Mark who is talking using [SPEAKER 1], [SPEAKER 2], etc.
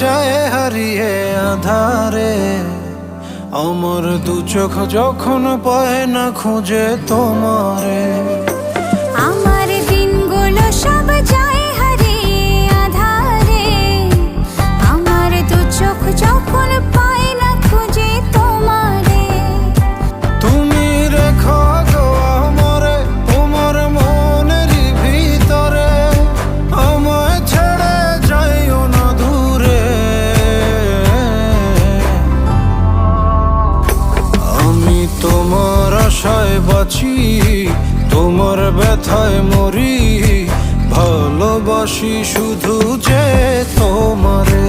[SPEAKER 1] যায় হারিয়ে আধারে, আমার দু চোখ যখন পায় না খুঁজে তোমারে।
[SPEAKER 2] আমার দিনগুলো সব যায় হারিয়ে আধারে, আমার দু চোখ যখন পায় না খুঁজে তোমারে।
[SPEAKER 1] তুমি রেখো গো আমারে তোমার মনের ভিতরে, আমায় ছেড়ে যাইও না দূরে। আমি তোমার আশায় বাঁচি, তোমার ব্যথায় মরি, ভালোবাসি শুধু যে তোমারে।